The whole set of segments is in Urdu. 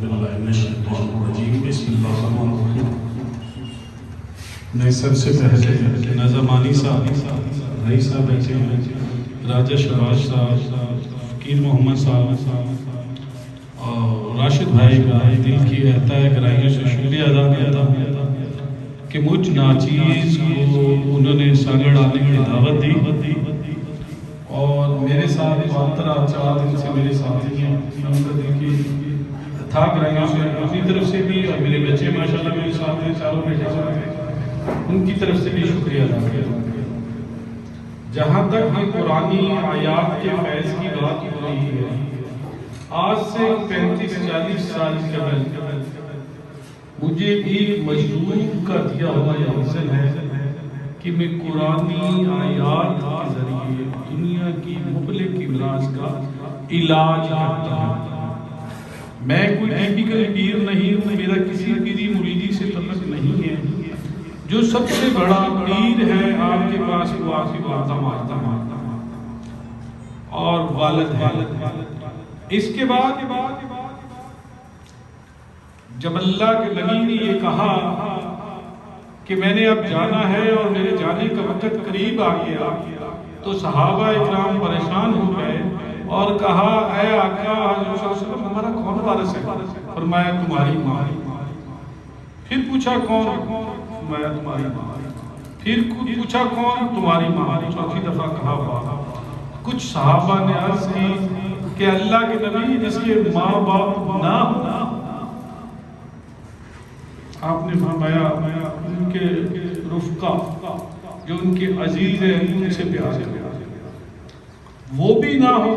باللہ من الشیطان الرجیم بسم اللہ الرحمن الرحیم۔ میں سب سے پہلے نظمانی صاحب رئیس صاحب بیٹھے ہیں، راجہ شباز صاحب، فقیر محمد صاحب اور راشد بھائی کا دل کی احتائے گرائیوں سے شکریہ ادا کرتا ہوں کہ مجھ ناچیز کو انہوں نے سانگڑ آنے کی دعوت دی اور میرے ساتھ 4 دن سے میرے ساتھی ہیں۔ ان کا دل کی تھا گرائیوں سے اپنی طرف سے بھی، اور میرے بچے ماشاءاللہ میرے ساتھ ہیں، چاروں بیٹے ساتھ ہیں، ان کی طرف سے بھی شکریہ ادا کرتا ہوں۔ جہاں تک یہ قرآنی آیات کے فیض کی بات ہو رہی ہے، آج سے 35-40 سال قبل مجھے ایک مجذوب کا دیا ہوا یہ حاصل ہے کہ میں قرآنی آیات کے ذریعے دنیا کی مختلف امراض کا علاج کرتا ہوں۔ میں کوئی ٹیپیکل پیر نہیں ہوں، میرا کسی پیری مریدی سے تعلق نہیں ہے۔ جو سب سے بڑا پیر ہے آپ کے پاس وہ آپ کی باتاں مارتا اور والد ہے۔ اس کے بعد جب اللہ کے نبی نے یہ کہا کہ میں نے اب جانا ہے اور میرے جانے کا وقت قریب آ گیا، تو صحابہ اکرام پریشان ہو گئے اور کہا اے آقا صلی اللہ علیہ وسلم ہمارا کون وارث ہے؟ فرمایا تمہاری ماں۔ پھر پوچھا کون؟ فرمایا تمہاری ماں۔ پھر پوچھا کون؟ تمہاری ماں۔ چوتھی دفعہ کہا باپ۔ کچھ صحابہ نے عرض کی کہ اللہ کے نبی جس کے ماں باپ نہ ہو، آپ نے فرمایا ان کے رفقا جو ان کے عزیز ہیں ان سے پیار کرو، وہ بھی نہ ہو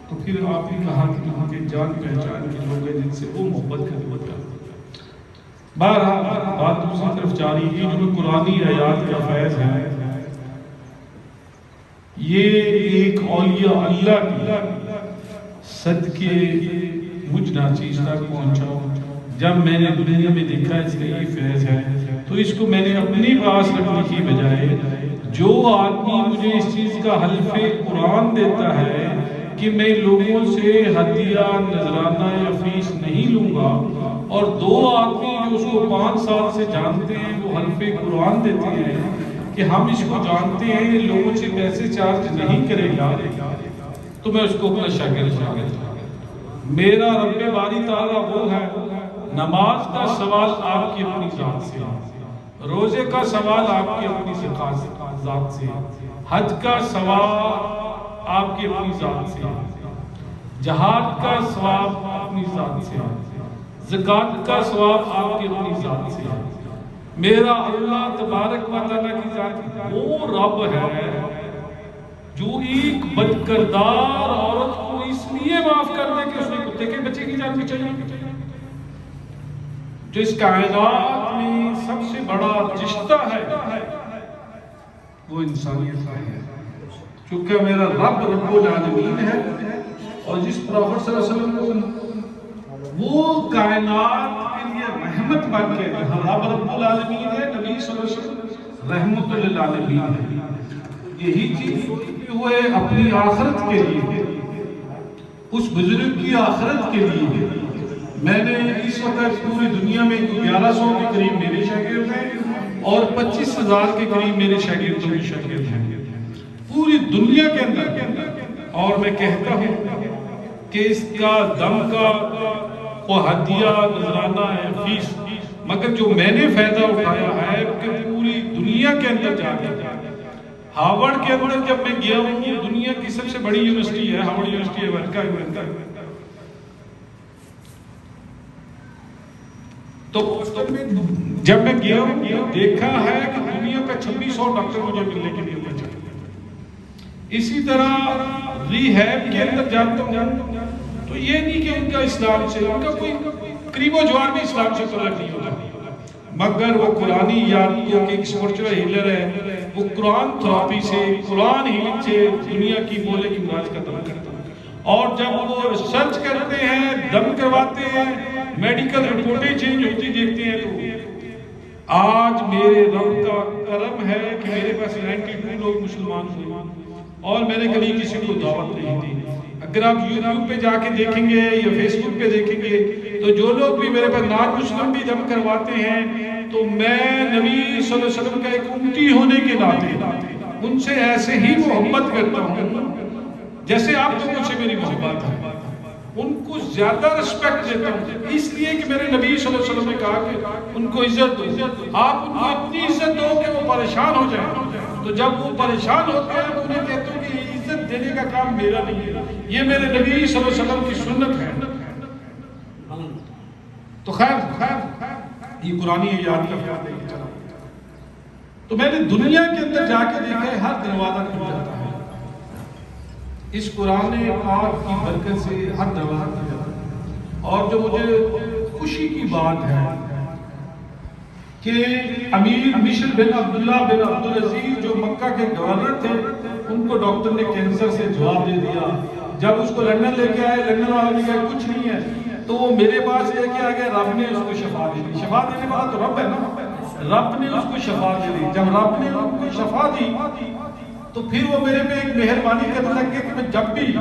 تو پھر آپ نے کہا کہ ان کے جان پہچان کے لوگ ہیں جن سے وہ محبت کرو۔ بہرحال بات دوسری طرف جاری ہے، جو قرآنی آیات کا فیض ہے، یہ ایک اولیاء اللہ کی صدقے مجھ ناچیز تک پہنچا۔ جب میں نے دنیا میں دیکھا اس کا یہ فیض ہے تو اس کو میں نے اپنی پاس رکھنے کی بجائے، جو آدمی مجھے اس چیز کا حلف قرآن دیتا ہے کہ میں لوگوں سے ہدیہ نذرانہ یا فیس نہیں لوں گا، اور 2 آدمی جو اس کو 5 سال سے جانتے ہیں وہ حلف قرآن دیتے ہیں کہ ہم اس کو جانتے ہیں یہ لوگوں سے پیسے چارج نہیں کرے گا، تو میں اس کو اپنا شاگرد سمجھتا ہوں۔ میرا رب باری تعالیٰ وہ ہے، نماز کا سوال آپ کی اپنی ذات سے، روزے کا سوال آپ کی اپنی ذات سے، حج کا سوال آپ کی اپنی ذات سے، جہاد کا ثواب اپنی ذات سے، زکوٰۃ کا ثواب آپ کی اپنی ذات سے۔ میرا اللہ تبارک و تعالیٰ کی ذات وہ رب ہے جو ایک بد کردار عورت کو اس لیے معاف کر دے کہ اس نے کتے کے بچے کی جان بچائی، جو اس کائنات میں سب سے بڑا رشتہ ہے وہ انسانیت ہے۔ چونکہ میرا رب رب العالمین ہے، اور جس پروفٹ صلی اللہ علیہ وسلم کو وہ کائنات کے لیے رحمت بن کے، رب رب العالمین ہے، نبی صلی اللہ علیہ وسلم رحمت للعالمین ہے، یہی چیز ہوئے اپنی آخرت کے لیے، اس بزرگ کی آخرت کے لیے۔ میں نے اس وقت پوری دنیا میں 1100 کے قریب میرے شاگرد ہیں اور 25,000 کے قریب میرے شاگردوں کے شاگرد ہیں پوری دنیا کے اندر، اور میں کہتا ہوں کہ اس کا دم کا وہ ہدیہ نذرانہ ہے، فیس، مگر جو میں نے فائدہ اٹھایا ہے کہ پوری دنیا کے اندر جا کے، ہارورڈ کے اندر جب میں گیا ہوں، دنیا کی سب سے بڑی یونیورسٹی ہے ہارورڈ یونیورسٹی امریکہ کے اندر، تو جب میں گیا ہوں دیکھا ہے کہ دنیا کا 2600 ڈاکٹر مجھے ملنے کے لیے بچا۔ اسی طرح ریہیب کے اندر جاتا ہوں تو یہ نہیں کہ ان کا اسلام سے، ان کا کوئی قریب و جوار بھی اسلام سے تعلق نہیں ہوتا، مگر وہ قرآنی یادوں کے ایک اسپرچوئل ہیلر ہے، وہ قرآن تھراپی سے، قرآن ہیلنگ سے دنیا کی مولے کی امراض کا دم کرتا ہے، اور جب وہ ریسرچ کرتے ہیں، دم کرواتے ہیں، میڈیکل رپورٹیں چینج ہوتی دیکھتے ہیں، تو آج میرے رب کا کرم ہے کہ میرے پاس 92 لوگ مسلمان ہوئے، اور میں نے کبھی کسی کو دعوت نہیں دی۔ اگر آپ یوٹیوب پہ جا کے دیکھیں گے یا فیس بک پہ دیکھیں گے تو جو لوگ بھی میرے پاس نان مسلم بھی جب کرواتے ہیں تو میں نبی صلی اللہ علیہ وسلم کا ایک امتی ہونے کے ناطے ان سے ایسے ہی محبت کرتا ہوں جیسے آپ لوگوں سے میری محبت ہے. ان کو زیادہ رسپیکٹ دیتا ہوں اس لیے کہ میرے نبی صلی اللہ علیہ وسلم نے کہا کہ ان کو عزت دو. آپ ان کو اتنی عزت دو کہ وہ پریشان ہو جائیں. تو جب وہ پریشان ہوتے ہیں تو انہیں کہتے ہیں کہ یہ عزت دینے کا کام میرا نہیں ہے, یہ میرے نبی صلی اللہ علیہ وسلم کی سنت ہے. تو خیر یہ قرآنی ایات کا فیاد ہے. چلا تو میں نے دنیا کے اندر جا کے دیکھا ہے ہر دروازہ کھل جاتا ہے. اس قرآن پاک کی برکت سے ہر دروازہ کھل جاتا ہے. اور جو مجھے خوشی کی بات ہے کہ امیر مشر بن عبداللہ بن عبدالعزیز جو مکہ کے گورنر تھے ان کو ڈاکٹر نے کینسر سے جواب دے دیا. جب اس کو لندن لے کے آئے لندن والوں نے کہا کچھ نہیں ہے تو وہ میرے پاس لے کے آ گئے. رب نے اس کو شفا دے دی. شفا دینے والا تو رب ہے نا. رب نے اس کو شفا دے دی. جب رب نے ان کو شفا دی تو پھر وہ میرے پہ ایک مہربانی کرنے لگے کہ میں جب بھی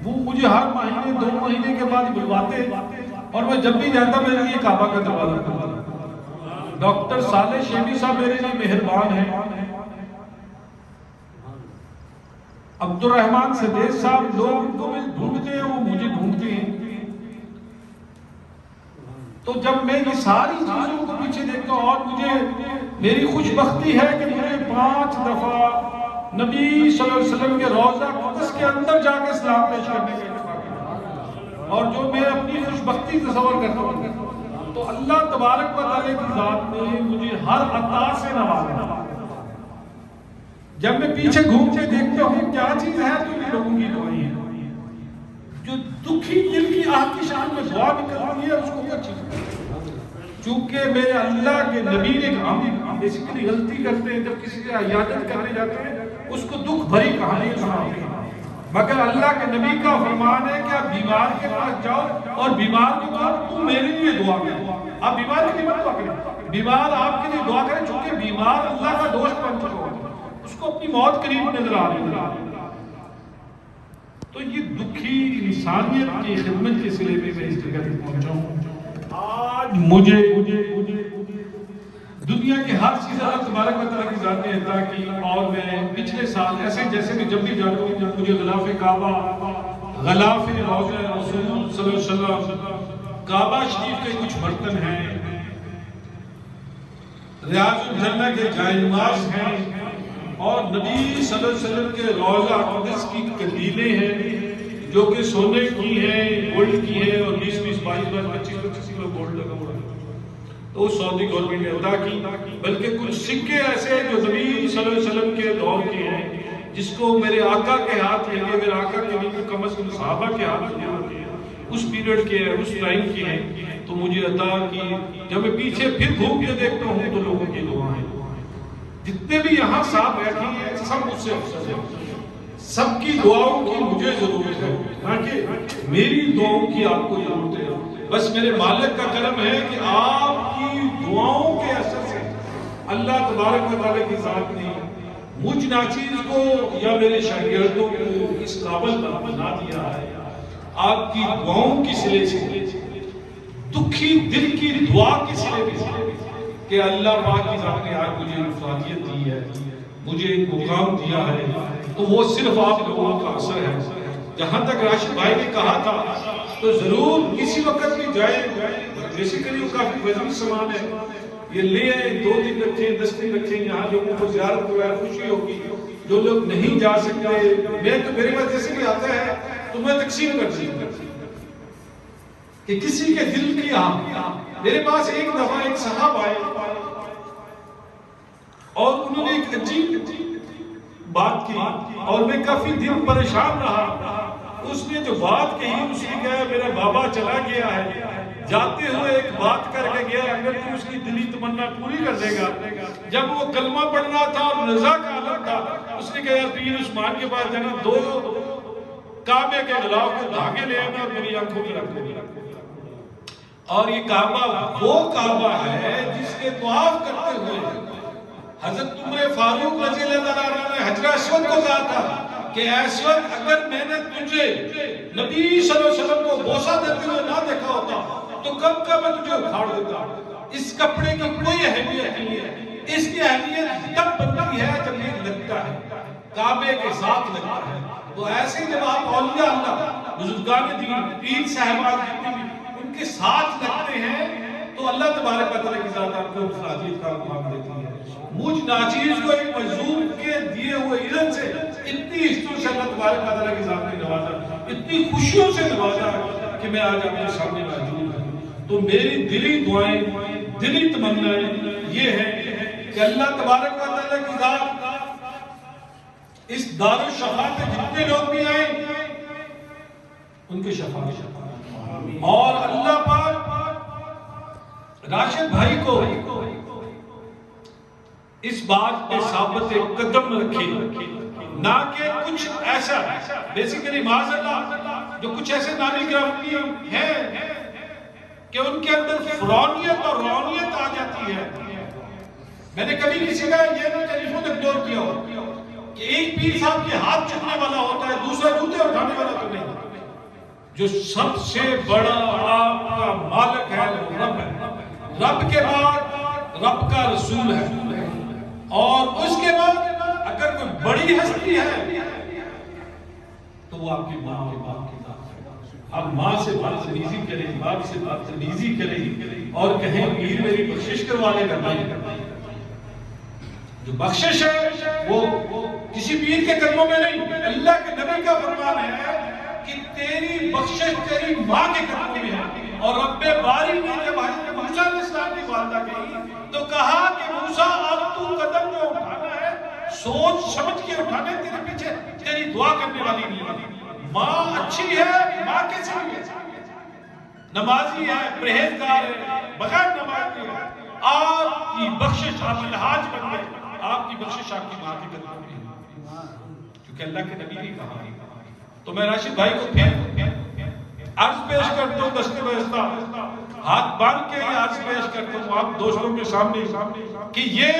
وہ مجھے ہر مہینے 2 مہینے کے بعد بلواتے اور میں جب بھی جاتا میرے لیے کعبہ کا دروازہ کھلا. ڈاکٹر صالح شیبی صاحب میرے لیے مہربان ہیں. عبد الرحمن سدیس صاحب لوگ ان کو ڈھونڈتے ہیں وہ مجھے ڈھونڈتے ہیں. تو جب میں یہ ساری چیزوں کو پیچھے دیکھتا ہوں اور مجھے میری خوش بختی ہے کہ مجھے 5 دفعہ نبی صلی اللہ علیہ وسلم کے روضہ قدس کے اندر جا کے اسلام پیش کرنے کا اتفاق. اور جو میں اپنی خوش بختی تصور کرتا ہوں تو اللہ تبارک و تعالی کی ذات نے مجھے ہر عطا سے نوازا. جب میں پیچھے گھوم کے دیکھتا ہوں کیا چیز ہے تو یہ لوگوں کی دعائیں ہیں. جو دکھی دل کی آہ کی شان میں دعا نکلتی ہے اس کو کیا چیز ہے. چونکہ میرے اللہ کے نبی نے کہا ہم بیسیکلی غلطی کرتے ہیں جب کسی سے عیادت کرنے جاتے ہیں اس کو دکھ بھری کہانی سناتے ہیں. مگر اللہ کے نبی کا فرمان ہے کہ آپ بیمار کے پاس جاؤ اور بیمار کو کہو تم میرے لیے دعا کرو. آپ بیمار کے لیے مت دعا کریں, بیمار آپ کے لیے دعا کریں چونکہ بیمار اللہ کا دوست بن چکا ہوتا ہے, اس کو اپنی موت قریب نظر آ رہی ہے. تو یہ دکھی انسانیت کی خدمت کے سلے میں اس جگہ تک پہنچا ہوں. آج مجھے دنیا کے ہر چیز اللہ تبارک و تعالیٰ کی ذات نے عطا کی. اور میں پچھلے سال ایسے جیسے بھی جب بھی جاتا ہوں مجھے غلاف کعبہ, غلاف روضہ رسول صلی اللہ علیہ وسلم, کعبہ شریف کے کچھ برتن ہیں, ریاض الجنہ کے جائے نماز ہیں اور نبی صلی اللہ علیہ وسلم کے روضہ قدس کی قندیلیں ہیں جو کہ سونے کی ہیں, گولڈ کی ہیں اور 20-20, 22-22, 25-25 کلو گولڈ لگا ہوا ہے. تو سعودی گورنمنٹ نے ادا کی. بلکہ کچھ سکے ایسے ہیں جو نبی صلی اللہ علیہ وسلم کے دور کے ہیں جس کو میرے آقا کے ہاتھ میں میرے آقا کے نہیں کم از کم صحابہ کے ہاتھ میں اس پیریڈ کے ہیں, اس ٹائم کے ہیں. تو مجھے عطا کی. جب میں پیچھے پھر گھوم کے دیکھتا ہوں تو لوگوں کی دعائیں, جتنے بھی یہاں صاحب بیٹھے ہیں سب مجھ سے افضل ہیں. سب کی دعاؤں کی مجھے ضرورت ہے, تاکہ میری دعاؤں کی آپ کو ضرورت ہے. بس میرے مالک کا کرم ہے کہ آپ کی دعاؤں کے اثر سے اللہ تبارک و تعالیٰ کی ذات نے مجھ ناچیز کو یا میرے شاگردوں کو اس قابل بنا دیا ہے. آپ کی دعاؤں کی سلے سے, دکھی دل کی دعا کی سلے سے کہ اللہ پاک کی ذات نے آج مجھے افادیت دی ہے, مجھے ایک مقام دیا ہے. تو وہ صرف آپ لوگوں کا اثر ہے. جہاں تک راشد بھائی نے کہا تھا تو ضرور کسی وقت بھی جائیں. بیسیکلی وہ کافی وزنی سامان ہے, یہ لے آئیں, 2 دن رکھیں, 10 دن رکھیں, یہاں لوگوں کو زیارت کو خوشی ہوگی. جو لوگ نہیں جا سکتے, میں تو میرے پاس جیسے بھی آتا ہے تو میں تقسیم کر دوں کہ کسی کے دل کی میرے پاس ایک دفعہ ایک صاحب آئے اور انہوں نے ایک عجیب بات کی اور میں کافی دن پریشان رہا. اس نے جو بات کہی, اس نے کہا میرا بابا چلا گیا ہے, جاتے ہوئے ایک بات کر کے گیا, اگر تو اس کی دلی تمنا پوری کر دے گا. جب وہ کلمہ پڑھنا تھا اور رضا کا عالم تھا, اس نے کہا پیر عثمان کے پاس جانا, 2 کعبے کے غلاف کے دھاگے لے آنا اور میری آنکھوں میں رکھ دے. اور یہ کعبہ وہ کعبہ ہے جس کے طواف کرتے ہوئے حضرت عمر فاروق رضی اللہ عنہ نے حجر اسود کو کہا تھا کہ ایس وقت اگر میں نے تجھے نبی صلی اللہ علیہ وسلم کو بوسہ دیتے ہوئے نہ دیکھا ہوتا تو کب کا میں تجھے اکھاڑ دیتا. اس کپڑے کی کوئی اہمیت نہیں ہے. اس کی اہمیت تب بنتی ہے جب یہ لگتا ہے, کعبے کے ساتھ لگتا ہے. تو ایسے جب آپ اولیاء اللہ بزرگان دین پیر صاحبان جتنے بھی ان کے ساتھ لگتے ہیں تو اللہ تبارک و تعالیٰ کی ذات آپ کو اس عزیز کا مقام دیتی ہے. مجھ ناچیز کو ایک مجذوب کے دیے ہوئے اذن سے اتنی عزتوں سے اللہ تبارک و تعالیٰ کی ذات نے نوازا, اتنی خوشیوں سے نوازا کہ میں آج آپ کے سامنے موجود ہوں. تو میری دلی دعائیں, دلی تمنائیں یہ ہے کہ اللہ تبارک و تعالیٰ کی ذات اس دار الشفا پہ جتنے لوگ بھی آئیں ان کے شفا اور اللہ پاک راشد بھائی کو اس بات پہ ثابت قدم رکھے, نہ کہ کچھ ایسا بیسیکلی معاذ اللہ جو کچھ ایسے نامی گرافتی ہیں کہ ان کے اندر فرونیت اور رونیت آ جاتی ہے. میں نے کبھی کسی کا یہ ٹیلی فون اگنور کیا ہو کہ ایک پیر صاحب کے ہاتھ چکنے والا ہوتا ہے, دوسرا جوتے اٹھانے والا تو نہیں. جو سب سے بڑا آپ کا مالک ہے وہ رب ہے, رب کے بعد رب کا رسول ہے, اور اس کے بعد اگر کوئی بڑی ہستی ہے تو وہ آپ کی ماں اور باپ کی ذات ہے. اب ماں سے بدتمیزی کریں, باپ سے بدتمیزی کریں اور کہیں پیر میری بخشش کروا لے گا, جو بخشش ہے وہ کسی پیر کے قدموں میں نہیں, اللہ کے نبی کا فرمان ہے کہ تیری بخشش تیری ماں کے قدموں میں ہے. اور رب باری نے جب حضرت موسیٰ علیہ السلام کی والدہ گئی تو کہا کہ موسیٰ اب تو قدم جو اٹھانا ہے سوچ سمجھ کے اٹھانے, تیرے پیچھے تیری دعا کرنے والی نہیں ہے. ماں اچھی ہے, ماں کیسی ہے, نمازی ہے, پرہیزگار ہے, بغیر نماز ہے, آپ کی بخشش آپ الحاج بن گئے, آپ کی بخشش آپ کی ماں کی قدموں میں ہے, کیونکہ اللہ کے نبی نے کہا. تو میں راشد بھائی کو پھر عرض پیش کرتا ہوں, دستے بہستہ ہاتھ باندھ کے یہ عرض پیش کرتا ہوں آپ دوستوں کے سامنے کہ یہ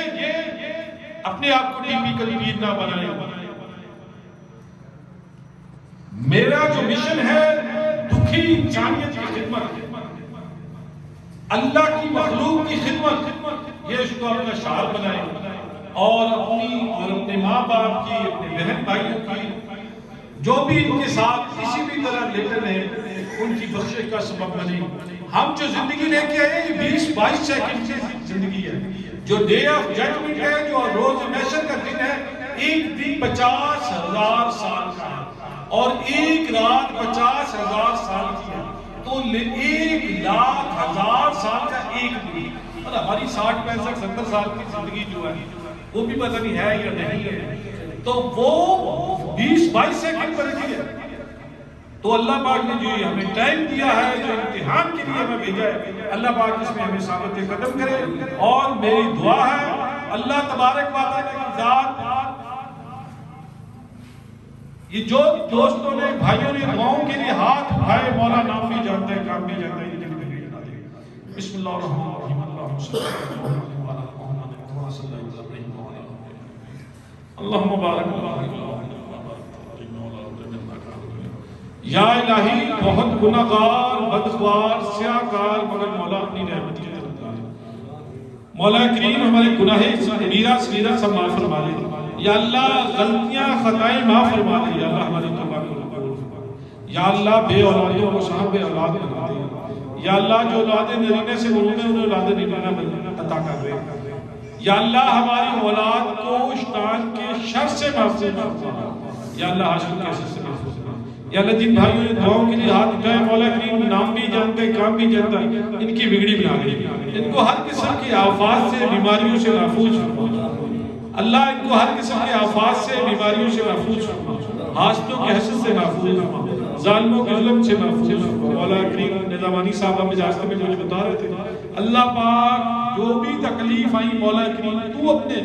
اپنے آپ کو ٹیپیکل پیر نہ بنائیں. میرا جو مشن ہے دکھی انسانیت کی خدمت, اللہ کی مخلوق کی خدمت, یہ اس کو اپنا شعار بنائیں اور اپنے ماں باپ کی, اپنے بہن بھائیوں کی, جو بھی ان کے ساتھ کسی بھی طرح لیٹر ہیں ان کی بخشش کا سبب بنے. ہم جو زندگی لے کے آئے یہ 20-22 سیکنڈ کی زندگی ہے. جو ڈے آف ججمنٹ ہے, جو روز محشر کا دن ہے, ایک دن 50,000 سال کا ہے اور ایک رات 50,000 سال کی ہے. تو 1,00,000 سال کا ایک دن, اور ہماری 60, 65, 70 سال کی زندگی جو ہے وہ بھی پتہ نہیں ہے یا نہیں ہے, تو وہ 20-22 سیکنڈ پر رکھی ہے. تو اللہ پاک نے جو ہمیں ٹائم دیا ہے, جو امتحان کے لیے ہمیں بھیجا ہے, اللہ پاک اس میں ہمیں ثابت قدم کرے. اور میری دعا ہے اللہ تبارک و تعالیٰ کی ذات, یہ جو دوستوں نے بھائیوں نے دعاؤں کے لیے ہاتھ اٹھائے, مولا نام بھی جانتا ہے, کام بھی جانتا ہے, یہ بھی جانتا ہے. بسم اللہ الرحمن الرحیم, اللہم صلی اللہم بارک یا الہی. بہت گناہگار, بدخوار, سیاہکار, مگر مولا اپنی رحمت کی طرف مولا کریم ہمارے گناہ میرا صغیرہ سب معاف فرما دے. یا اللہ غلطیاں خطائیں معاف فرما دے. یا اللہ ہماری توبہ کو قبول فرما. یا اللہ بے اولادوں کو صاحب اولاد بنا دے. یا اللہ جو اولاد نرینہ سے بولنے انہیں اولاد نرینہ عطا کر دے. یا اللہ ہماری اولاد کو شیطان کے شر سے محفوظ فرما. یا اللہ حسد کے شر سے محفوظ فرما. یا اللہ جن بھائیوں نے دعاؤں کے لیے ہاتھ اٹھائے, مولا کریم نام بھی جانتا ہے, کام بھی جانتا ہے, ان کی بگڑی بنا دے. ان کو ہر قسم کی آفات سے, بیماریوں سے محفوظ فرما. اللہ ان کو ہر قسم کے آفات سے, بیماریوں سے محفوظ فرما. حاسدوں کی حسد سے محفوظ فرما, ظالموں کے ظلم سے محفوظ فرما. مولا کریم نظامانی صاحب ہمیں راستے میں مجھے بتا رہے تھے, اللہ پاک جو بھی تکلیف آئی مولا کریم تو اپنے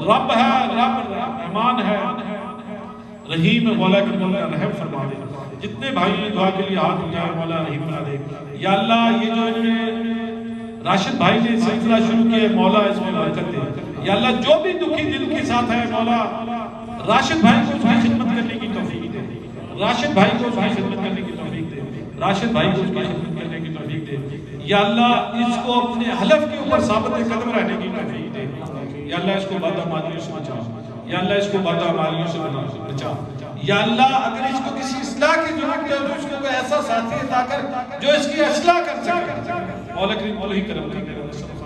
رب ہے, رب رحمان ہے, رحیم ہے, مولا کریم اللہ رحم فرما دے. جتنے بھائیوں نے دعا کے لیے ہاتھ اٹھائے مولا رحیم بنا دے. یا اللہ یہ جو انہوں نے راشد بھائی نے سلسلہ شروع کیا ہے مولا اس میں برکت دے. یا اللہ جو بھی دکھی دل کے ساتھ ہے مولا راشد بھائی کو اس کی خدمت کرنے کی توفیق دے، راشد بھائی کو اس کی خدمت کرنے کی توفیق دے، راشد بھائی کو اس کی خدمت کرنے کی توفیق دے۔ یا اللہ اس کو اپنے حلف کے اوپر ثابت قدم رہنے کی توفیق دے۔ یا اللہ اس کو بدعمالیوں سے بچا، یا اللہ اس کو بدعمالیوں سے بچا۔ یا اللہ اگر اس کو کسی اصلاح کی ضرورت ہے تو اس کو کوئی ایسا ساتھی عطا کر جو اس کی اصلاح کر سکے۔ مولا کریم مولا ہی کرم کر۔